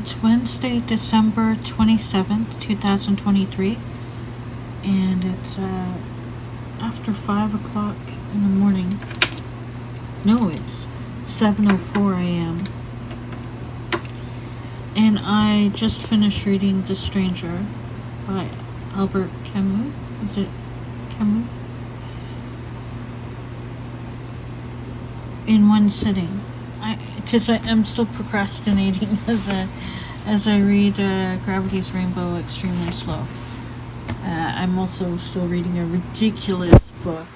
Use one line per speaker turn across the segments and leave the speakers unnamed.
It's Wednesday, December 27th, 2023, and it's after 5 o'clock in the morning. No, it's 7:04 a.m. And I just finished reading The Stranger by Albert Camus. Is it Camus? In one sitting. Because I'm still procrastinating as I read Gravity's Rainbow extremely slow. I'm also still reading a ridiculous book.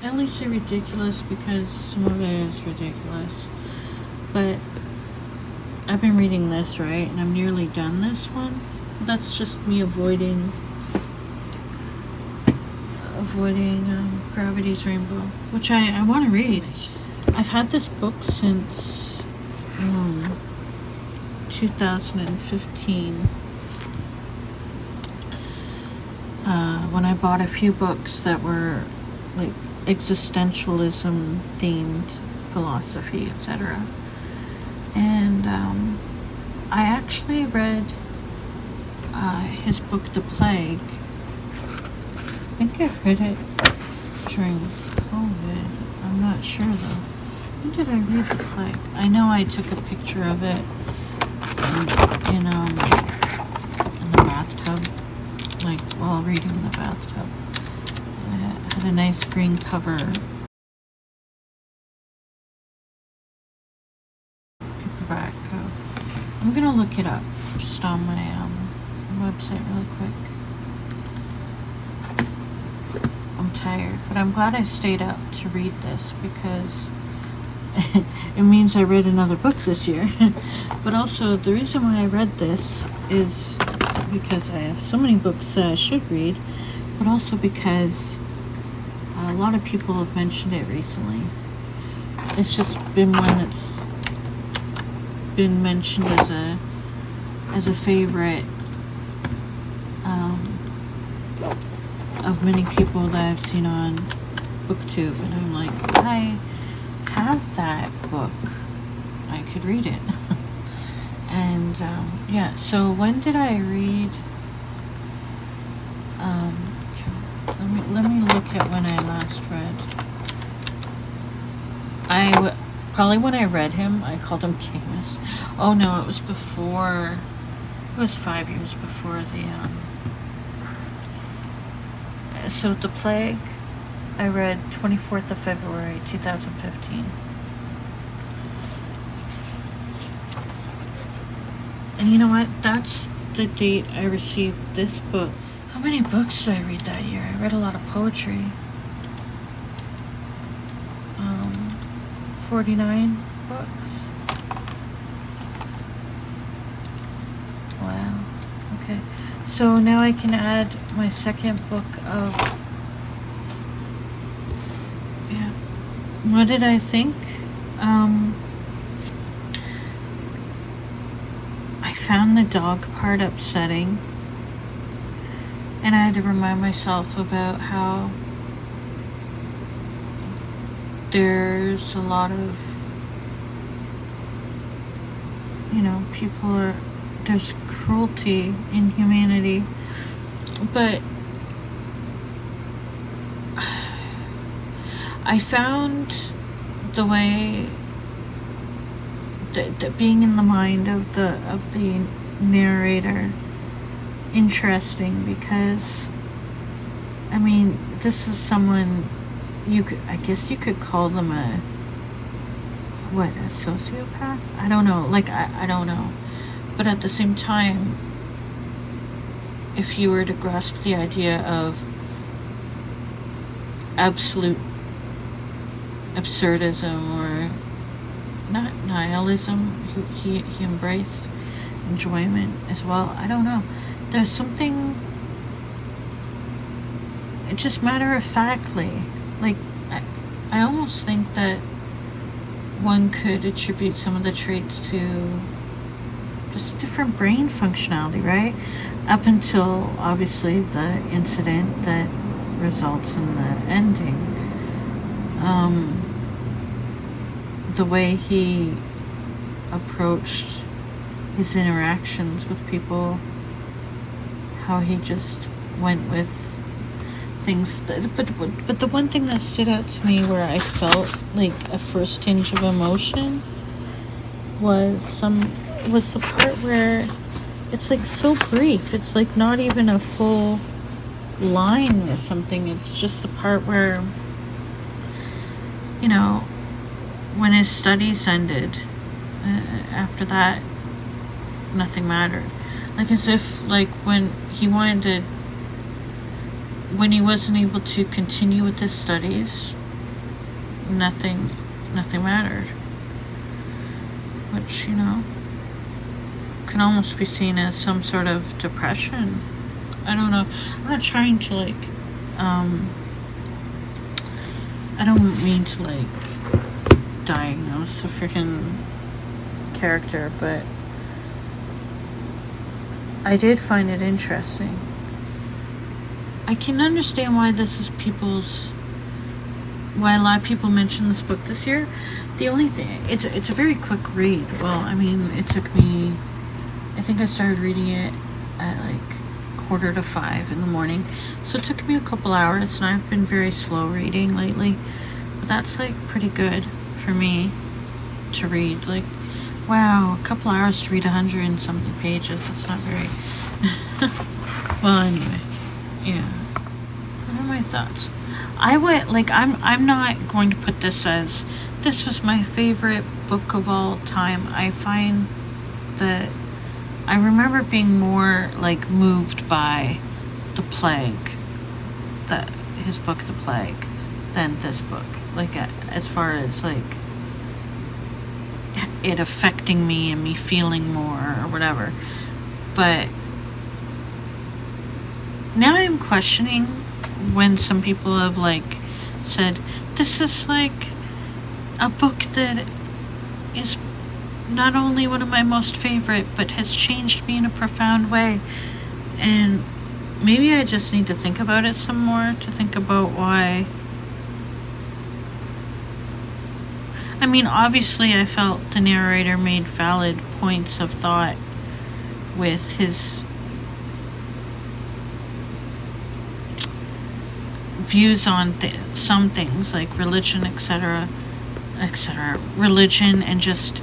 At least say ridiculous because some of it is ridiculous. But I've been reading this, right? And I'm nearly done this one. That's just me avoiding Gravity's Rainbow, which I want to read. I've had this book since 2015 when I bought a few books that were like existentialism themed, philosophy, etc. And I actually read his book The Plague. I think I read it during COVID. I'm not sure though. When did I read The Plague? I know I took a picture of it in the bathtub, like while reading in the bathtub. It had a nice green cover. Paperback. I'm gonna look it up just on my website really quick. I'm tired, but I'm glad I stayed up to read this because it means I read another book this year. But also, the reason why I read this is because I have so many books that I should read, but also because a lot of people have mentioned it recently. It's just been one that's been mentioned as a favorite of many people that I've seen on BookTube, and I'm like, I have that book. I could read it. And yeah, so when did I read? Let me look at when I last read. Probably when I read him, I called him Camus. Oh no, it was before. It was 5 years before the. So The Plague, I read 24th of February 2015. And you know what? That's the date I received this book. How many books did I read that year? I read a lot of poetry. 49 books. Wow. Okay. So now I can add my second book of... Yeah. What did I think? I found the dog part upsetting. And I had to remind myself about how there's a lot of, there's cruelty in humanity. But I found the way that being in the mind of the narrator interesting, because this is someone I guess you could call them a sociopath? I don't know. I don't know. But at the same time, if you were to grasp the idea of absolute absurdism, or not nihilism, he embraced enjoyment as well. I don't know. There's something, just matter of factly, I almost think that one could attribute some of the traits to just different brain functionality, right? Up until obviously the incident that results in the ending. The way he approached his interactions with people, how he just went with things. But the one thing that stood out to me where I felt like a first tinge of emotion was the part where it's like so brief. It's like not even a full line or something. It's just the part where, you know, when his studies ended, after that, nothing mattered. Like as if, like when he wasn't able to continue with his studies, nothing mattered. Which, you know, can almost be seen as some sort of depression. I don't know. I'm not trying to like, I don't mean to like diagnose a freaking character, but I did find it interesting. I can understand why this is why a lot of people mention this book this year. The only thing, it's a very quick read. Well, I mean, it took me, I think I started reading it at like 4:45 in the morning, so it took me a couple hours, and I've been very slow reading lately, but that's like pretty good for me to read. Like, wow, a couple hours to read 100 and something pages, it's not very well, anyway, yeah. What are my thoughts? I went, like, I'm not going to put this as this was my favorite book of all time. I find that I remember being more like moved by The Plague, his book The Plague, than this book. Like, as far as like it affecting me and me feeling more or whatever. But now I'm questioning when some people have like said this is like a book that is not only one of my most favorite, but has changed me in a profound way. And maybe I just need to think about it some more, to think about why. I mean, obviously I felt the narrator made valid points of thought with his views on some things like religion, etc., religion, and just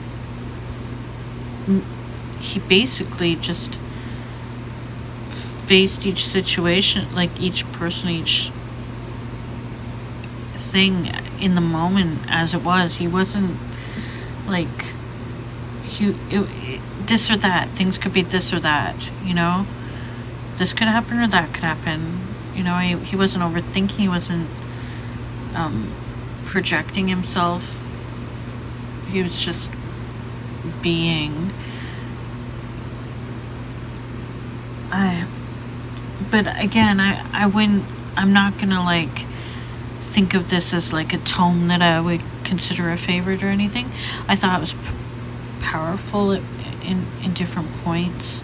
he basically just faced each situation, like each person, each thing in the moment as it was. He wasn't like this or that. Things could be this or that, you know, this could happen or that could happen. You know, he wasn't overthinking. He wasn't projecting himself. He was just being. But again, I wouldn't. I'm not gonna like think of this as like a tome that I would consider a favorite or anything. I thought it was powerful in different points.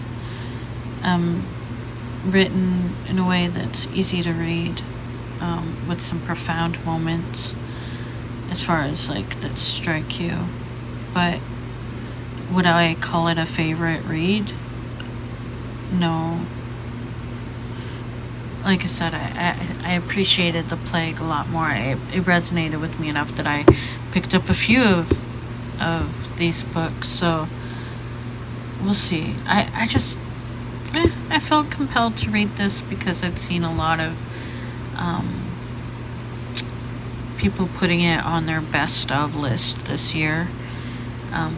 Written in a way that's easy to read, with some profound moments as far as like that strike you. But would I call it a favorite read? No. Like I said, I appreciated The Plague a lot more. It resonated with me enough that I picked up a few of these books, so we'll see. I felt compelled to read this because I'd seen a lot of people putting it on their best of list this year.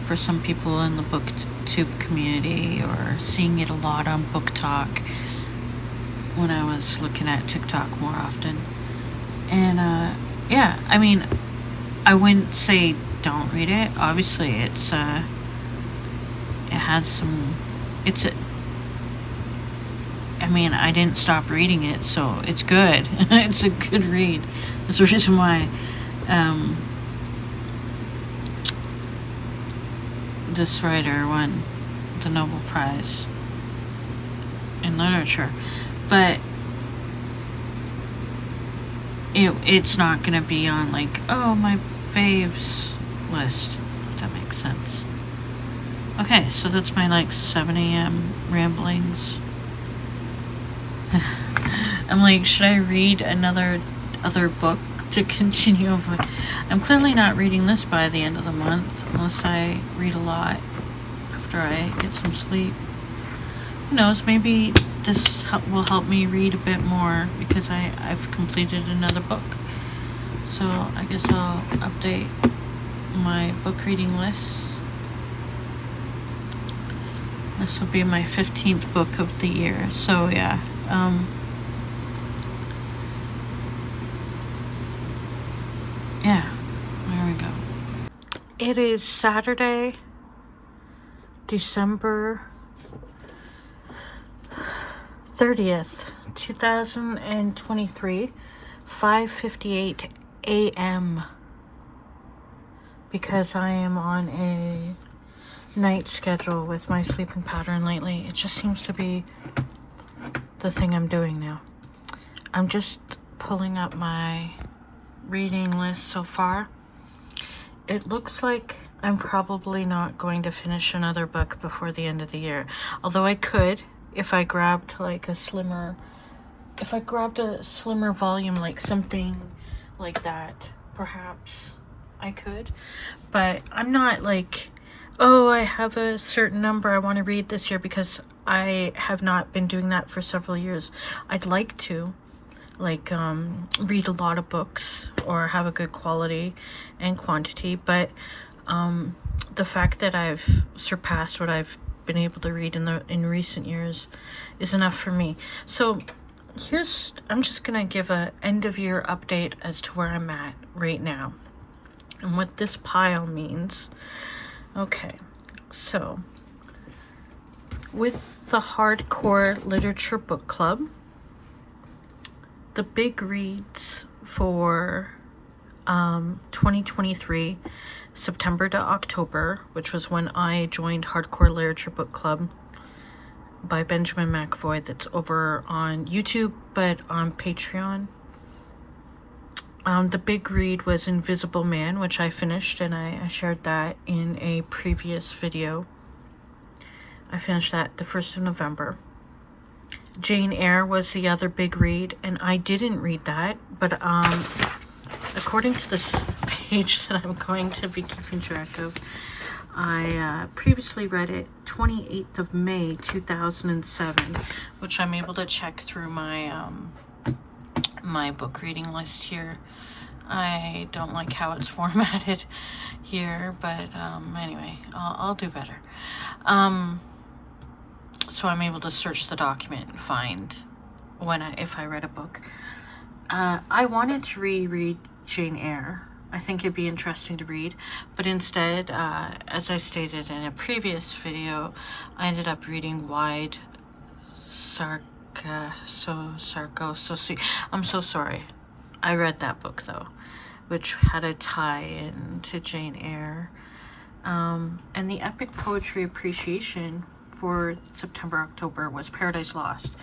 For some people in the booktube community, or seeing it a lot on Book Talk when I was looking at TikTok more often. And yeah, I mean, I wouldn't say don't read it. Obviously, it has some. I mean, I didn't stop reading it, so it's good. It's a good read. That's the reason why this writer won the Nobel Prize in Literature. But it's not going to be on like, oh, my faves list, if that makes sense. Okay, so that's my like 7 a.m. ramblings. I'm like, should I read other book to continue? I'm clearly not reading this by the end of the month, unless I read a lot after I get some sleep. Who knows, maybe this will help me read a bit more because I've completed another book. So I guess I'll update my book reading list. This will be my 15th book of the year. So yeah, yeah, there we go. It is Saturday, December 30th, 2023, 5:58 a.m. because I am on a night schedule with my sleeping pattern lately. It just seems to be the thing I'm doing now. I'm just pulling up my reading list so far. It looks like I'm probably not going to finish another book before the end of the year. Although I could, if I grabbed a slimmer volume, like something like that, perhaps I could. But I'm not like, oh, I have a certain number I want to read this year, because I have not been doing that for several years. I'd like to read a lot of books or have a good quality and quantity, but the fact that I've surpassed what I've been able to read in recent years is enough for me. So I'm just gonna give a end of year update as to where I'm at right now and what this pile means. Okay, so with the Hardcore Literature Book Club, the big reads for 2023, September to October, which was when I joined Hardcore Literature Book Club by Benjamin McAvoy, that's over on YouTube, but on Patreon. The big read was Invisible Man, which I finished, and I shared that in a previous video. I finished that the 1st of November. Jane Eyre was the other big read, and I didn't read that, but according to this page that I'm going to be keeping track of, I previously read it 28th of May 2007, which I'm able to check through my my book reading list here. I don't like how it's formatted here, but anyway, I'll do better. So I'm able to search the document and find if I read a book. I wanted to reread Jane Eyre. I think it'd be interesting to read, but instead, as I stated in a previous video, I ended up reading Wide Sargasso. I'm so sorry. I read that book though, which had a tie-in to Jane Eyre. And the epic poetry appreciation for September-October was Paradise Lost.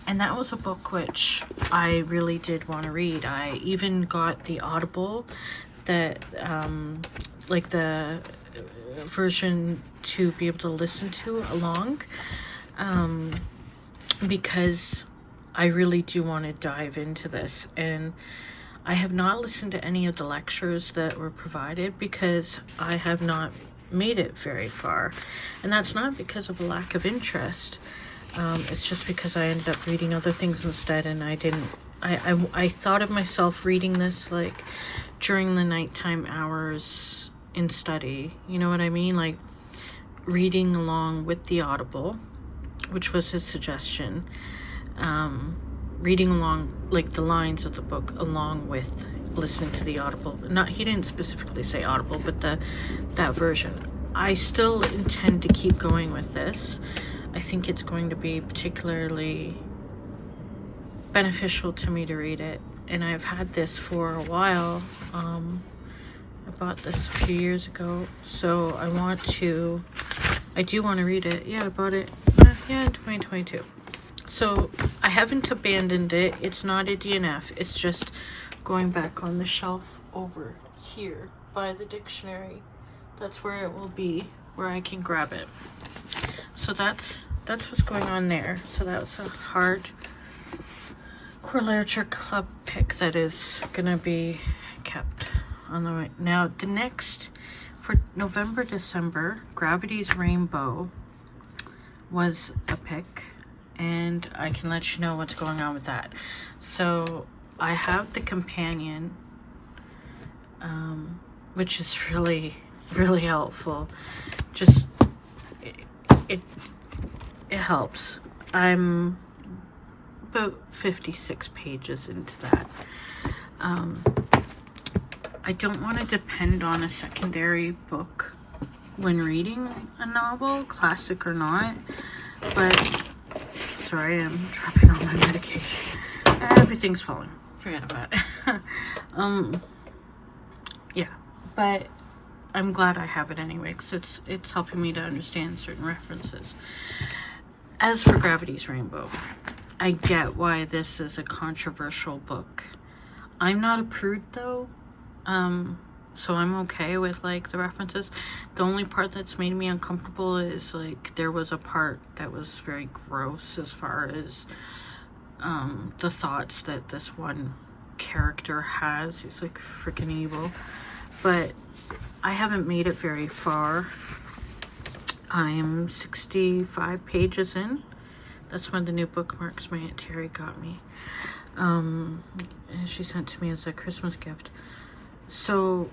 And that was a book which I really did want to read. I even got the Audible, that like the version to be able to listen to along, because I really do want to dive into this. And I have not listened to any of the lectures that were provided because I have not made it very far, and that's not because of a lack of interest. It's just because I ended up reading other things instead, and I thought of myself reading this like during the nighttime hours in study, you know what I mean, like reading along with the Audible, which was his suggestion, reading along like the lines of the book along with listening to the Audible. He didn't specifically say Audible, but that version. I still intend to keep going with this. I think it's going to be particularly beneficial to me to read it, and I've had this for a while. I bought this a few years ago, so I do want to read it. Yeah, I bought it in 2022. So I haven't abandoned it. It's not a DNF. It's just going back on the shelf over here by the dictionary. That's where it will be where I can grab it. So that's what's going on there. So that was a hard core literature club pick that is gonna be kept on the way. Now the next for November, December, Gravity's Rainbow was a pick, and I can let you know what's going on with that. So I have the companion, which is really, really helpful. Just it helps. I'm about 56 pages into that. I don't want to depend on a secondary book when reading a novel, classic or not. But sorry, I'm dropping all my medication. Everything's falling. Forget about it. Yeah, but I'm glad I have it anyway, because it's helping me to understand certain references. As for Gravity's Rainbow, I get why this is a controversial book. I'm not a prude though, so I'm okay with like the references. The only part that's made me uncomfortable is like there was a part that was very gross as far as the thoughts that this one character has. He's like freaking evil, but I haven't made it very far. I am 65 pages in. That's one of the new bookmarks my Aunt Terry got me. And she sent to me as a Christmas gift. So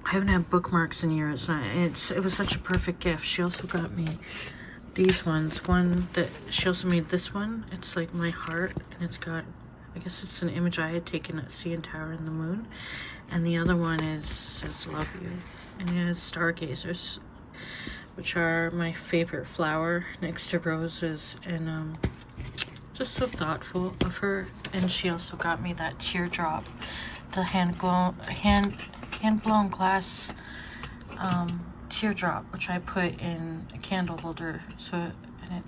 I haven't had bookmarks in years. It was such a perfect gift. She also got me these ones. One that she also made this one. It's like my heart, and it's got, I guess it's an image I had taken at CN Tower and the moon. And the other one says love you. And it has stargazers, which are my favorite flower next to roses, and just so thoughtful of her. And she also got me that teardrop, the hand blown glass teardrop, which I put in a candle holder. So and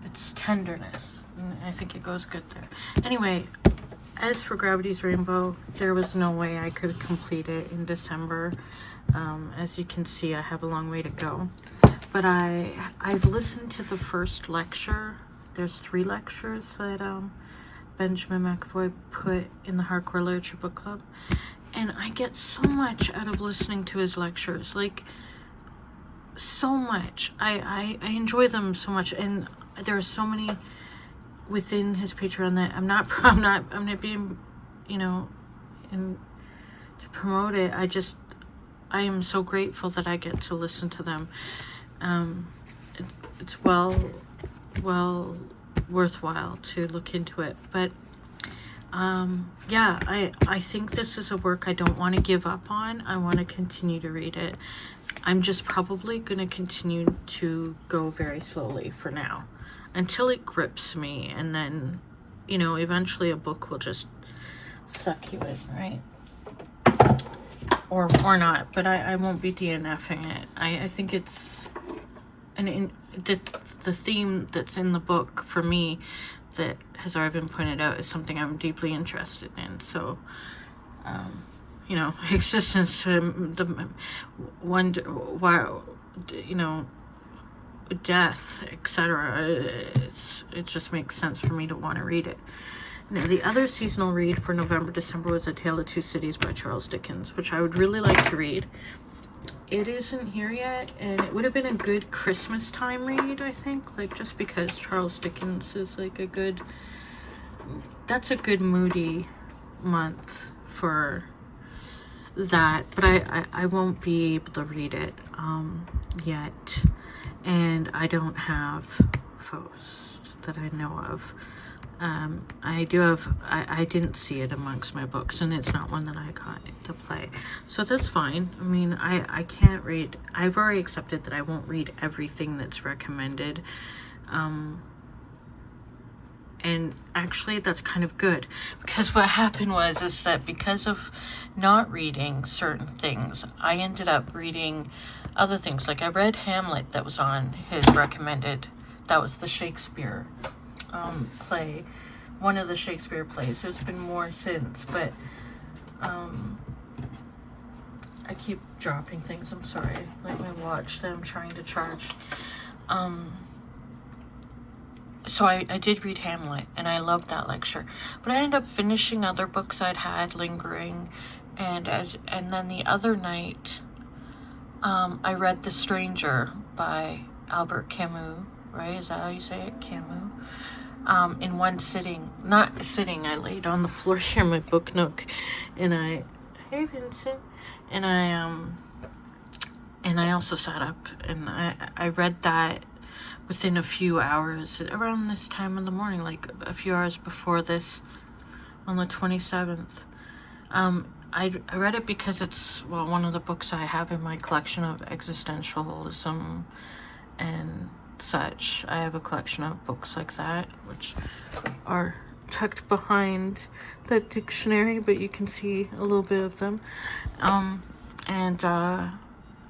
it's tenderness, and I think it goes good there. Anyway, as for Gravity's Rainbow, there was no way I could complete it in December. As you can see, I have a long way to go. But I've listened to the first lecture. There's 3 lectures that Benjamin McAvoy put in the Hardcore Literature Book Club. And I get so much out of listening to his lectures. Like, so much. I enjoy them so much. And there are so many within his Patreon that I'm not being, to promote it. I am so grateful that I get to listen to them. It's well worthwhile to look into it. But yeah, I think this is a work I don't want to give up on. I want to continue to read it. I'm just probably going to continue to go very slowly for now until it grips me, and then eventually a book will just suck you in, right? Or not, but I won't be DNFing it. I think it's the theme that's in the book for me that has already been pointed out is something I'm deeply interested in. So, existence, the wonder, wow, death, etc. It just makes sense for me to want to read it. Now, the other seasonal read for November, December was A Tale of Two Cities by Charles Dickens, which I would really like to read. It isn't here yet, and it would have been a good Christmas time read, I think, like just because Charles Dickens is like that's a good moody month for that, but I won't be able to read it yet, and I don't have Faust that I know of. I do have, I didn't see it amongst my books, and it's not one that I got to play. So that's fine. I mean, I can't read, I've already accepted that I won't read everything that's recommended. And actually that's kind of good, because what happened is that because of not reading certain things, I ended up reading other things. Like I read Hamlet that was on his recommended, that was the Shakespeare play, one of the Shakespeare plays. There's been more since, but I keep dropping things. I'm sorry. Like my watch that I'm trying to charge. So I did read Hamlet, and I loved that lecture. But I ended up finishing other books I'd had lingering, and then the other night, I read The Stranger by Albert Camus. Right? Is that how you say it? Camus. In one sitting. Not sitting. I laid on the floor here in my book nook, and hey Vincent, and I also sat up, and I read that within a few hours, around this time in the morning, like a few hours before this, on the 27th. I read it because it's, well, one of the books I have in my collection of existentialism and such. I have a collection of books like that, which are tucked behind that dictionary, but you can see a little bit of them.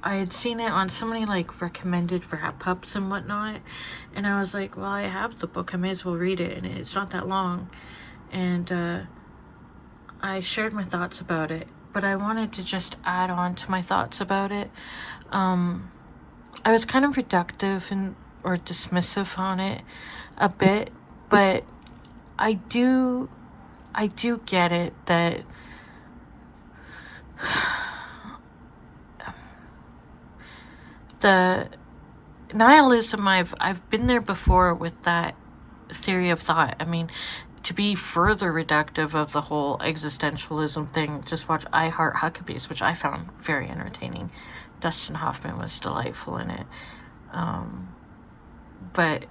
I had seen it on so many like recommended wrap-ups and whatnot, and I was like, well, I have the book, I may as well read it, and it's not that long. And I shared my thoughts about it, but I wanted to just add on to my thoughts about it. I was kind of reductive or dismissive on it a bit, but I do get it that the nihilism, I've been there before with that theory of thought. I mean, to be further reductive of the whole existentialism thing, just watch I Heart Huckabees, which I found very entertaining. Dustin Hoffman was delightful in it. But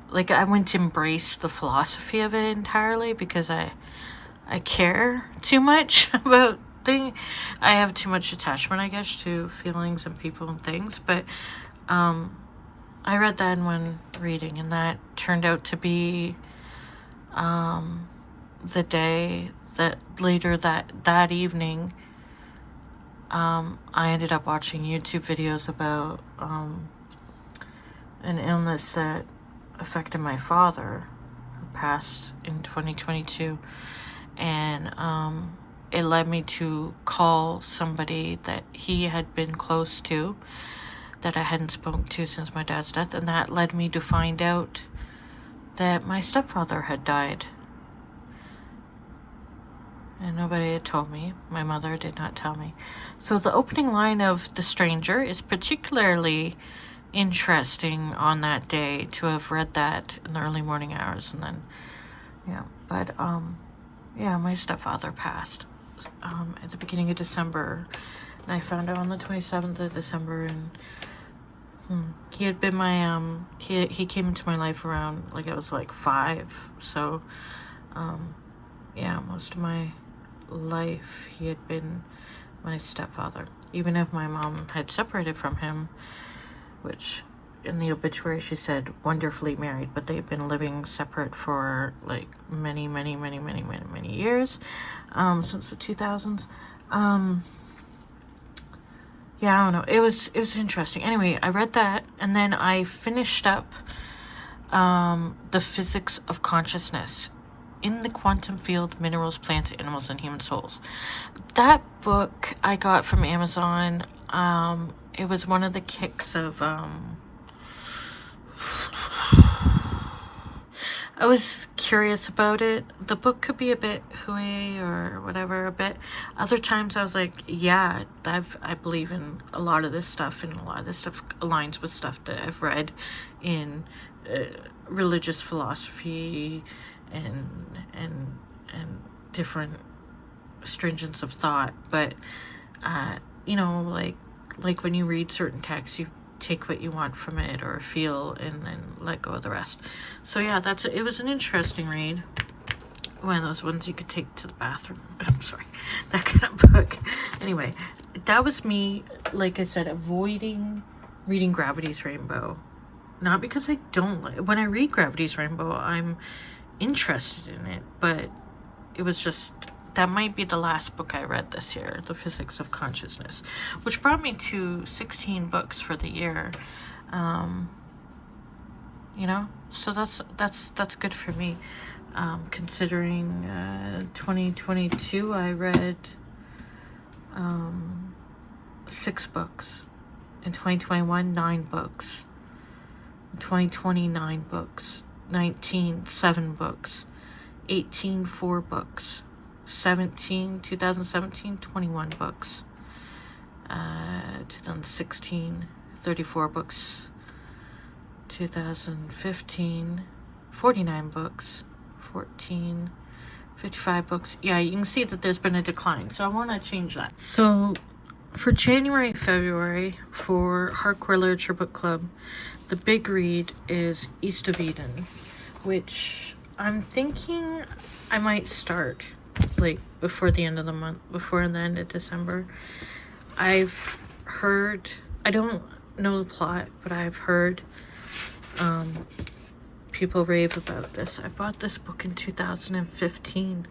like, I wouldn't embrace the philosophy of it entirely because I care too much about things. I have too much attachment, I guess, to feelings and people and things. But I read that in one reading, and that turned out to be the day that later that evening, I ended up watching YouTube videos about an illness that affected my father, who passed in 2022, and it led me to call somebody that he had been close to, that I hadn't spoken to since my dad's death, and that led me to find out that my stepfather had died. And nobody had told me. My mother did not tell me. So the opening line of The Stranger is particularly interesting on that day, to have read that in the early morning hours. And then, yeah. But, yeah, my stepfather passed at the beginning of December. And I found out on the 27th of December, and he had been my, he came into my life around, like, I was like 5. So, yeah, most of my life he had been my stepfather. Even if my mom had separated from him, which in the obituary she said wonderfully married, but they've been living separate for like many years, since the 2000s. Yeah, I don't know. It was interesting. Anyway, I read that, and then I finished up The Physics of Consciousness in the Quantum Field, Minerals, Plants, Animals, and Human Souls. That book I got from Amazon. It was one of the kicks of I was curious about it. The book could be a bit hooey or whatever, a bit. Other times I was like, yeah, I believe in a lot of this stuff, and a lot of this stuff aligns with stuff that I've read in religious philosophy and different stringence of thought. But you know, like when you read certain texts, you take what you want from it or feel, and then let go of the rest. So yeah, it was an interesting read. One of those ones you could take to the bathroom. I'm sorry, that kind of book. Anyway, that was me, like I said, avoiding reading Gravity's Rainbow. Not because I don't like, when I read Gravity's Rainbow, I'm interested in it, but it was just, that might be the last book I read this year, The Physics of Consciousness, which brought me to 16 books for the year. You know, so that's good for me. Considering 2022, I read 6 books. In 2021, 9 books. In 2020, 9 books. 19, 7 books. 18, 4 books. 2017, 21 books. 2016, 34 books. 2015, 49 books. 14, 55 books. Yeah, you can see that there's been a decline. So I want to change that. So for January, February, for Hardcore Literature Book Club, the big read is East of Eden, which I'm thinking I might start like before the end of the month, before the end of December. I've heard, I don't know the plot, but I've heard people rave about this. I bought this book in 2015.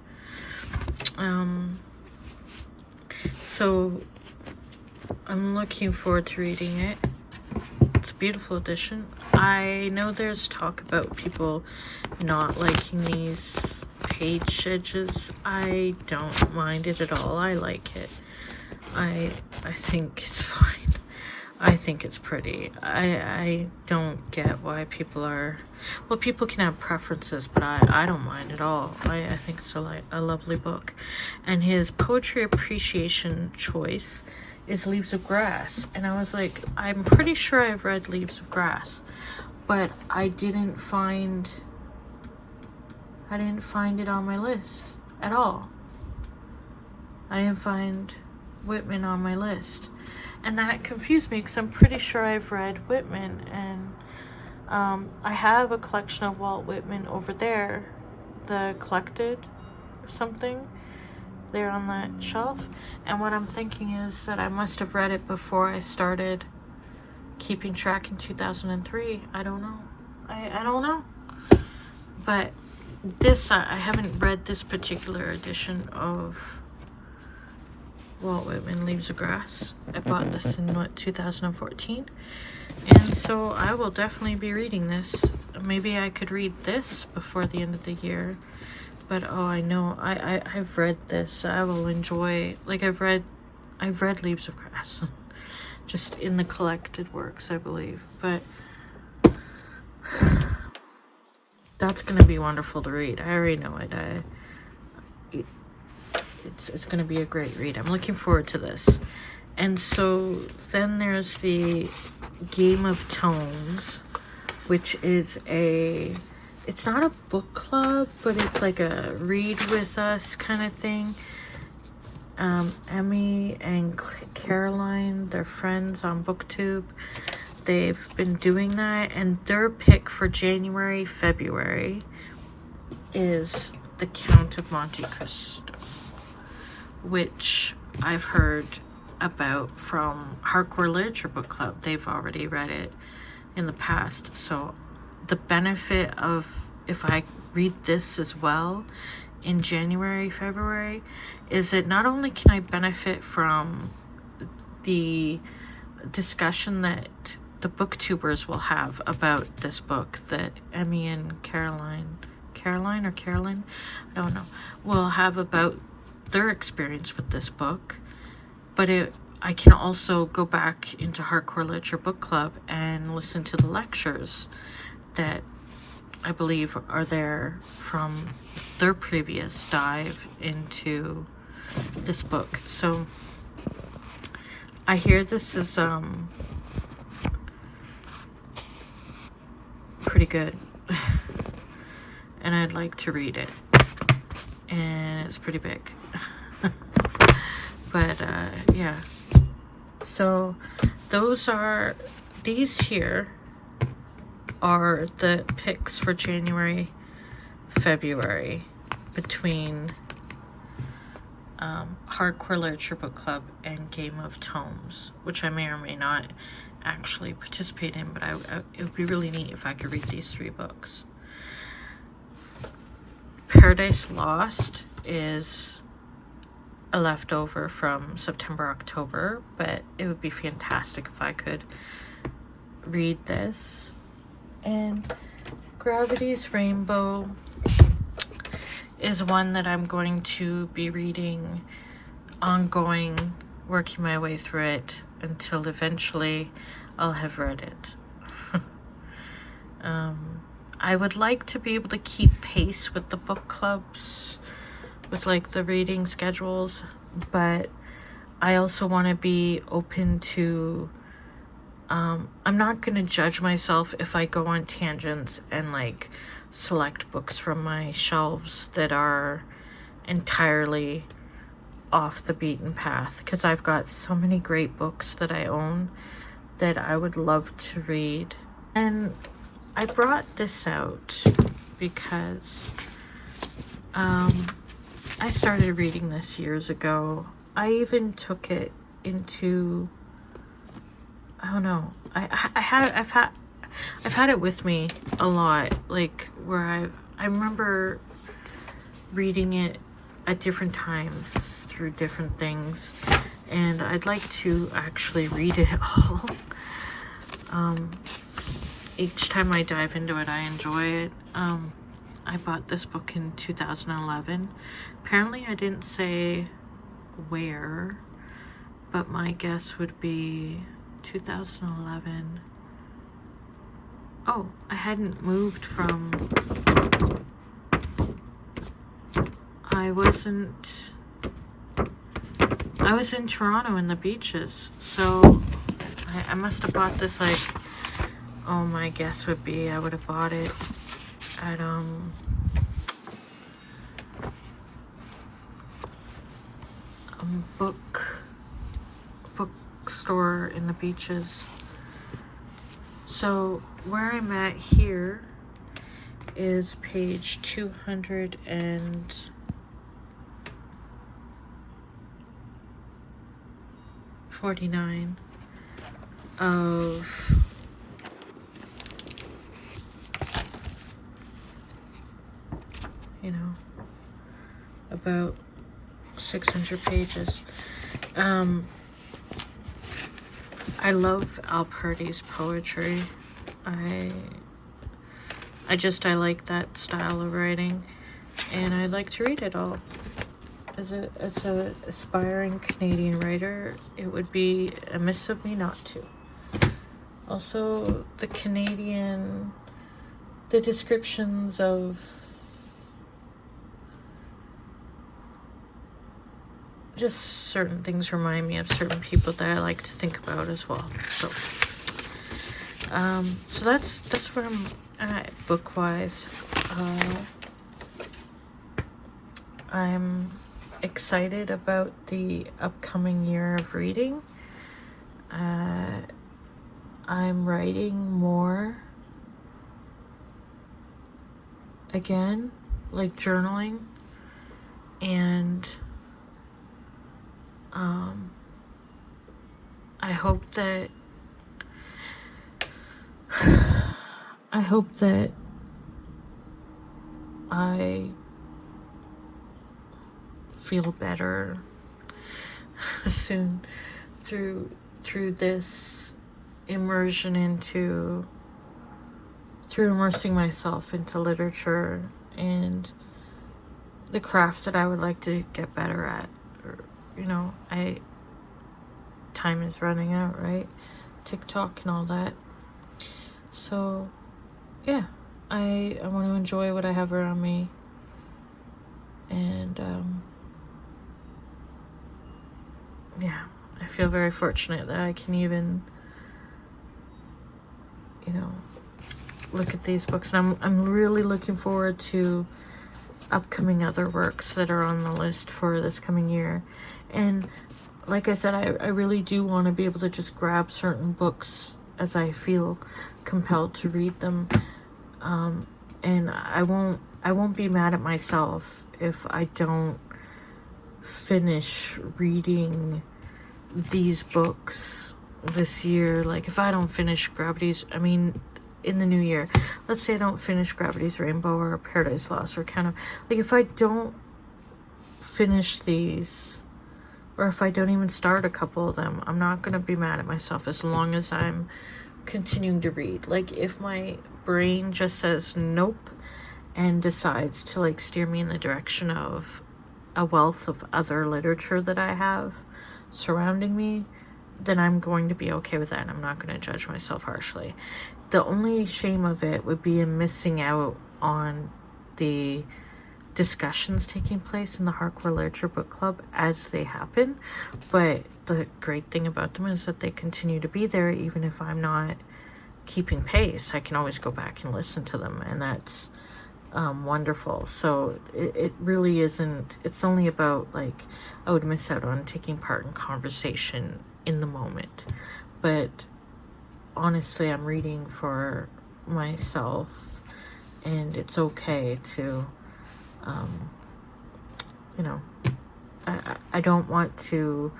So I'm looking forward to reading it. It's a beautiful edition. I know there's talk about people not liking these page edges. I don't mind it at all. I like it. I think it's fine. I think it's pretty. I don't get why people are... Well, people can have preferences, but I don't mind at all. I think it's a lovely book. And his poetry appreciation choice is Leaves of Grass. And I was like, I'm pretty sure I've read Leaves of Grass, but I didn't find it on my list at all. I didn't find Whitman on my list. And that confused me because I'm pretty sure I've read Whitman, and I have a collection of Walt Whitman over there, the Collected or something, there on that shelf. And what I'm thinking is that I must have read it before I started keeping track in 2003. I don't know. I don't know. But this, I haven't read this particular edition of Walt Whitman, Leaves of Grass. I bought this in 2014, and so I will definitely be reading this. Maybe I could read this before the end of the year, but I know I've read this. I will enjoy, like, I've read Leaves of Grass just in the collected works, I believe, but that's gonna be wonderful to read. I already know it. It's going to be a great read. I'm looking forward to this. And so then there's the Game of Tomes, which is it's not a book club, but it's like a read with us kind of thing. Emmy and Caroline, they're friends on BookTube. They've been doing that, and their pick for January, February is The Count of Monte Cristo, which I've heard about from Hardcore Literature Book Club. They've already read it in the past. So the benefit of if I read this as well in January, February, is that not only can I benefit from the discussion that the booktubers will have about this book that Emmy and Caroline, I don't know, will have about their experience with this book, but I can also go back into Hardcore Literature Book Club and listen to the lectures that I believe are there from their previous dive into this book. So I hear this is pretty good and I'd like to read it, and it's pretty big. But yeah, so these here are the picks for January, February between Hardcore Literature Book Club and Game of Tomes, which I may or may not actually participate in, but it would be really neat if I could read these 3 books. Paradise Lost is a leftover from September, October, but it would be fantastic if I could read this. And Gravity's Rainbow is one that I'm going to be reading ongoing working my way through it until eventually I'll have read it. I would like to be able to keep pace with the book clubs, with like the reading schedules, but I also want to be open to, I'm not going to judge myself if I go on tangents and like select books from my shelves that are entirely off the beaten path, because I've got so many great books that I own that I would love to read. And I brought this out because I started reading this years ago. I even took it into, I don't know, I've had it with me a lot, like where I remember reading it at different times through different things, and I'd like to actually read it all. Each time I dive into it, I enjoy it. I bought this book in 2011. Apparently I didn't say where, but my guess would be 2011. Oh, I hadn't moved from, I was in Toronto in the beaches, so I must have bought this like, oh, my guess would be I would have bought it at bookstore in the beaches. So where I'm at here is page 249 of about 600 pages. I love Purdy's poetry. I like that style of writing, and I'd like to read it all. As a aspiring Canadian writer, it would be amiss of me not to. Also, the descriptions of just certain things remind me of certain people that I like to think about as well. So that's where I'm at book-wise. I'm excited about the upcoming year of reading. I'm writing more again, like journaling, and I hope that I feel better soon through this immersion through immersing myself into literature and the craft that I would like to get better at. Time is running out, right? TikTok and all that. So yeah, I want to enjoy what I have around me, and yeah, I feel very fortunate that I can even look at these books, and I'm really looking forward to upcoming other works that are on the list for this coming year. And like I said, I really do want to be able to just grab certain books as I feel compelled to read them, and I won't be mad at myself if I don't finish reading these books this year. Like if I don't finish in the new year, let's say I don't finish Gravity's Rainbow or Paradise Lost or Count of, like if I don't finish these, or if I don't even start a couple of them, I'm not going to be mad at myself as long as I'm continuing to read. Like if my brain just says nope and decides to like steer me in the direction of a wealth of other literature that I have surrounding me, then I'm going to be okay with that, and I'm not going to judge myself harshly. The only shame of it would be in missing out on the discussions taking place in the Hardcore Literature Book Club as they happen. But the great thing about them is that they continue to be there even if I'm not keeping pace. I can always go back and listen to them, and that's wonderful. So it really isn't, it's only about, like, I would miss out on taking part in conversation in the moment. But honestly, I'm reading for myself, and it's okay to I don't want to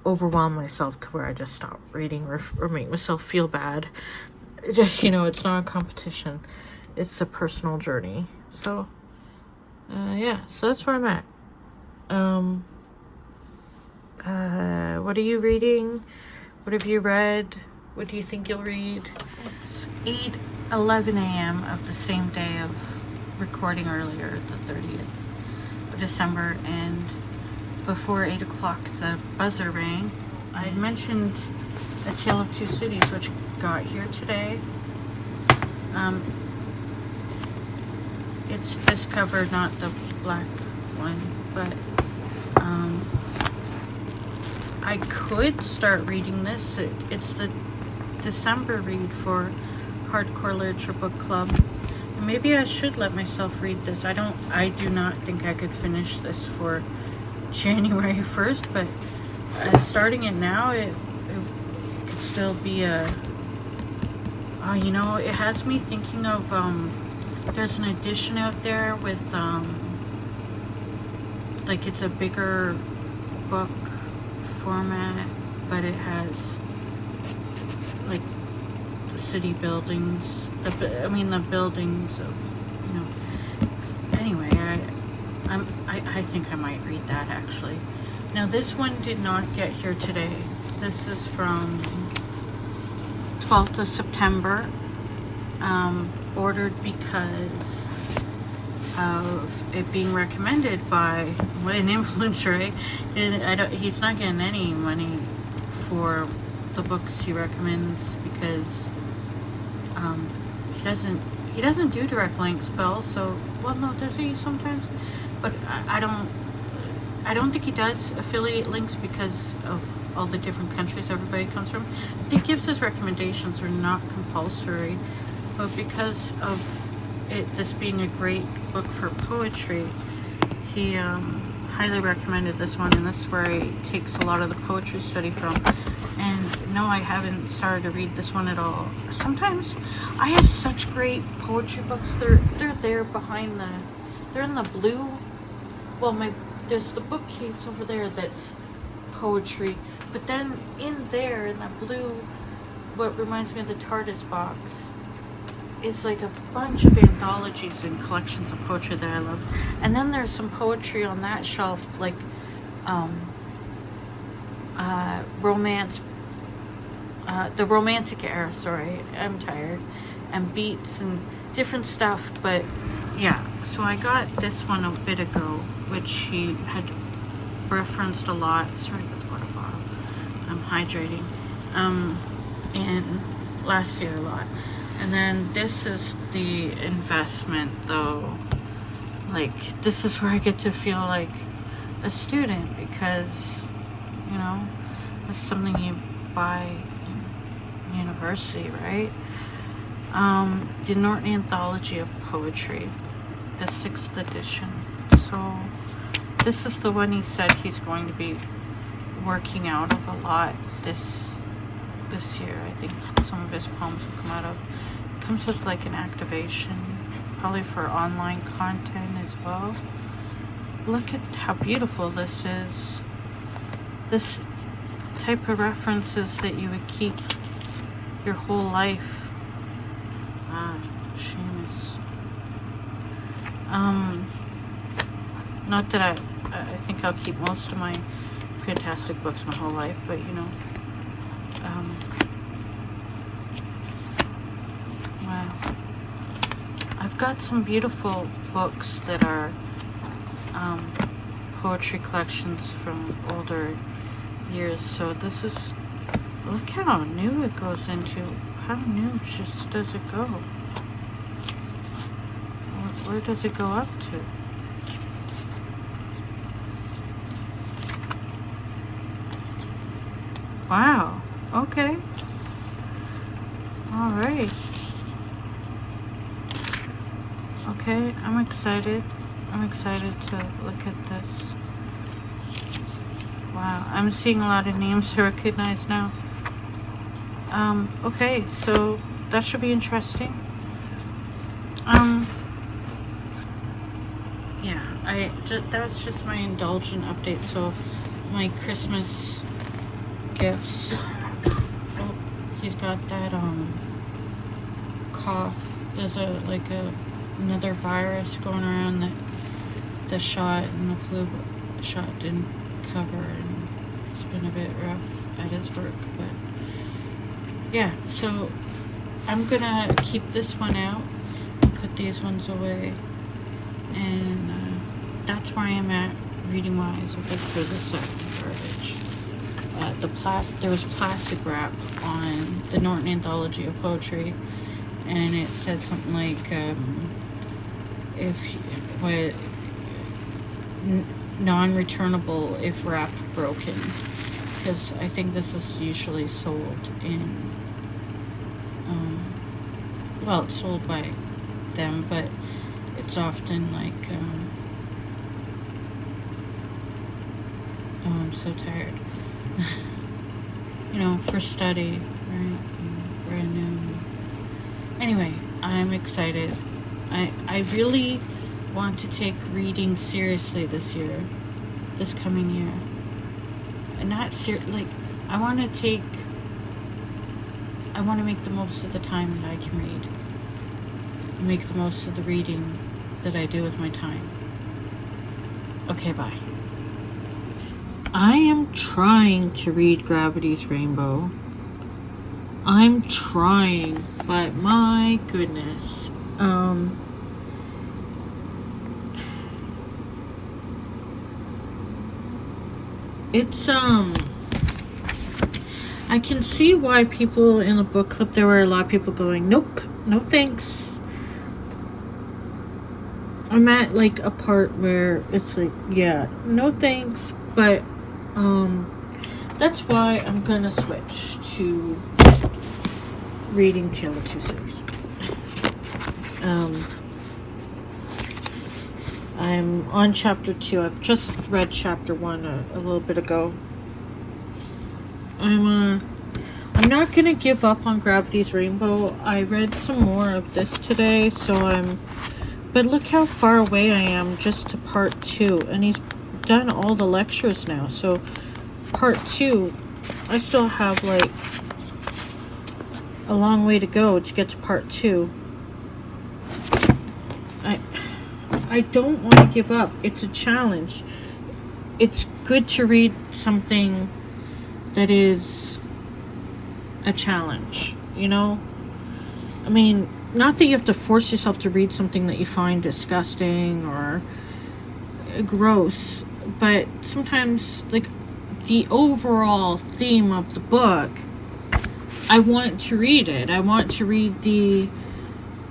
overwhelm myself to where I just stop reading or make myself feel bad. It's not a competition. It's a personal journey. So, so that's where I'm at. What are you reading? What have you read? What do you think you'll read? It's 8:11 a.m. of the same day of recording earlier, the 30th of December, and before 8 o'clock the buzzer rang. I had mentioned A Tale of Two Cities, which got here today. It's this cover, not the black one, but I could start reading this. It's the December read for Hardcore Literature Book Club. And maybe I should let myself read this. I do not think I could finish this for January 1st, but starting it now, it could still be it has me thinking of, there's an edition out there with, like, it's a bigger book format, but it has, like, the city buildings, the buildings of, anyway, I think I might read that, actually. Now, this one did not get here today. This is from 12th of September, ordered because of it being recommended by an influencer, right? He's not getting any money for the books he recommends because he doesn't do direct links, Bill. So, well, no, does he sometimes? But I don't think he does affiliate links because of all the different countries everybody comes from. He gives his recommendations are not compulsory, but because of this being a great book for poetry, he highly recommended this one, and this is where he takes a lot of the poetry study from. And no, I haven't started to read this one at all. Sometimes I have such great poetry books. They're there behind they're in the blue. Well, there's the bookcase over there that's poetry, but then in there in that blue, what reminds me of the TARDIS box, is like a bunch of anthologies and collections of poetry that I love. And then there's some poetry on that shelf, like romance, the Romantic era, sorry, I'm tired, and beats and different stuff. But yeah, so I got this one a bit ago, which he had referenced a lot. Sorry about the water bottle, I'm hydrating, and last year a lot. And then this is the investment, though. Like, this is where I get to feel like a student, because, it's something you buy in university, right? The Norton Anthology of Poetry, the 6th edition. So this is the one he said he's going to be working out of a lot this year. I think some of his poems will come out of. It comes with like an activation, probably for online content as well. Look at how beautiful this is. This type of references that you would keep your whole life. Seamus. Not that I think I'll keep most of my fantastic books my whole life, but wow. I've got some beautiful books that are poetry collections from older years. So this is, look how new it goes into. How new just does it go? Where does it go up to? Wow. Okay. All right. Okay, I'm excited. I'm excited to look at this. Wow, I'm seeing a lot of names to recognize now. Okay, so that should be interesting. Yeah, that's just my indulgent update. So my Christmas gifts. Oh, he's got that cough. There's another virus going around that the shot and the flu shot didn't cover, and it's been a bit rough at his work. But yeah, so I'm gonna keep this one out and put these ones away, and that's where I am at reading wise. I'll go through this garbage. There was plastic wrap on the Norton Anthology of Poetry, and it said something like non-returnable if wrap broken, because I think this is usually sold in well, it's sold by them, but it's often like oh, I'm so tired. For study, right? Brand new. Anyway, I'm excited. I really want to take reading seriously this coming year. And not I want to make the most of the time that I can read. Make the most of the reading that I do with my time. Okay, bye. I am trying to read Gravity's Rainbow. I'm trying, but my goodness. It's I can see why people in the book club, there were a lot of people going, nope, no thanks. I'm at a part where it's yeah, no thanks, but that's why I'm gonna switch to reading Tale of Two Cities. I'm on chapter 2. I've just read chapter 1 a little bit ago. I'm not gonna give up on Gravity's Rainbow. I read some more of this today, but look how far away I am just to part 2, and he's done all the lectures now. So part 2, I still have a long way to go to get to part 2. I don't want to give up. It's a challenge. It's good to read something that is a challenge, I mean, not that you have to force yourself to read something that you find disgusting or gross, but sometimes the overall theme of the book, I want to read it. I want to read the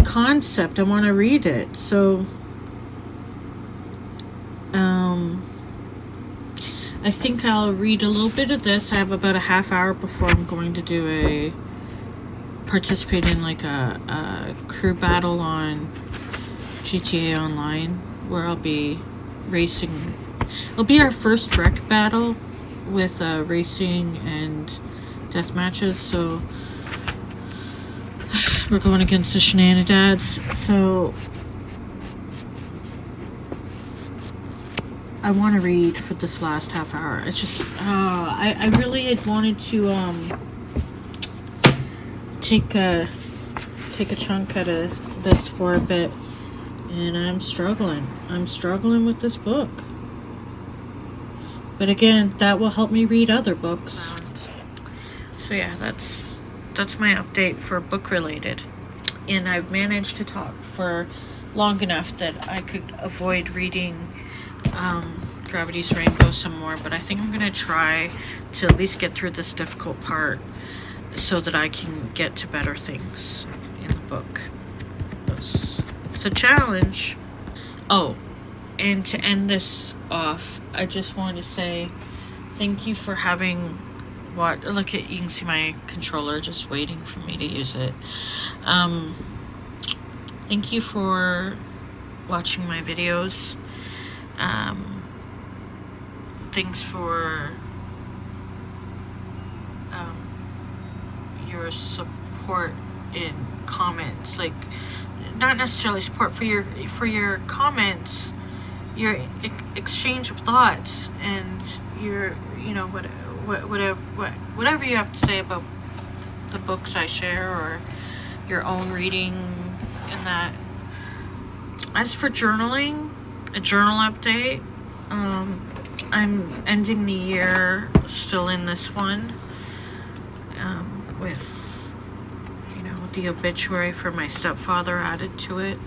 concept. I want to read it. So I think I'll read a little bit of this. I have about a half hour before I'm going to participate in a crew battle on GTA Online, where I'll be racing. It'll be our first rec battle with racing and death matches, so we're going against the Shenanidads. So I want to read for this last half hour. It's just I really had wanted to take a chunk out of this for a bit, and I'm struggling with this book. But again, that will help me read other books. So yeah, that's my update for book related. And I've managed to talk for long enough that I could avoid reading Gravity's Rainbow some more, but I think I'm going to try to at least get through this difficult part so that I can get to better things in the book. It's a challenge. Oh, and to end this off, I just wanted to say thank you for having look at, you can see my controller just waiting for me to use it. Thank you for watching my videos. Thanks for your support in comments, like not necessarily support, for your comments, your exchange of thoughts, and your, you know, whatever you have to say about the books I share, or your own reading and that. As for journaling, a journal update, I'm ending the year still in this one, with, you know, the obituary for my stepfather added to it.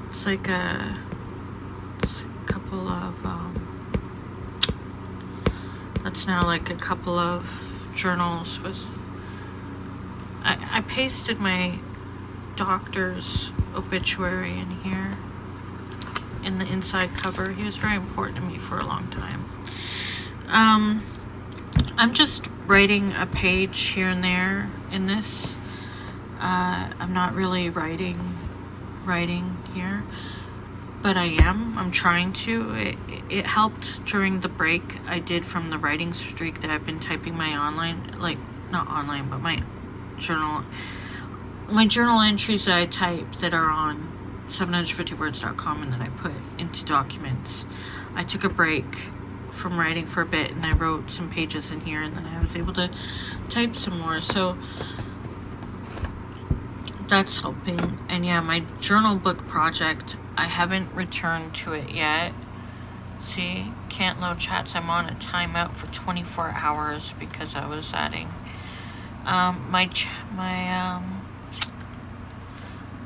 It's like it's a couple of, that's now like a couple of journals with, I pasted my doctor's obituary in here, in the inside cover. He was very important to me for a long time. I'm just writing a page here and there in this. I'm not really writing here, but I'm trying to. It helped during the break I did from the writing streak that I've been typing my online, like not online, but my journal entries that I type that are on 750words.com and that I put into documents. I took a break from writing for a bit, and I wrote some pages in here, and then I was able to type some more, so that's helping. And yeah, my journal book project, I haven't returned to it yet. See, can't load chats. I'm on a timeout for 24 hours because I was adding my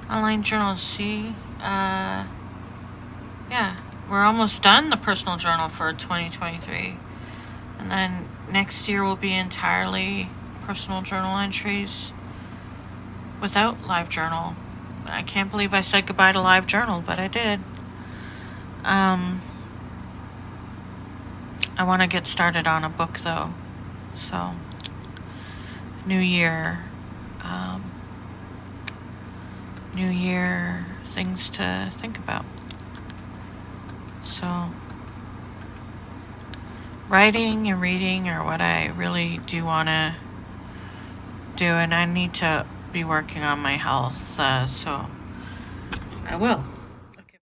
online journal. See, yeah, we're almost done the personal journal for 2023, and then next year will be entirely personal journal entries without live journal. I can't believe I said goodbye to live journal, but I did. I want to get started on a book though, so new year, things to think about. So writing and reading are what I really do want to do, and I need to be working on my health, so I will.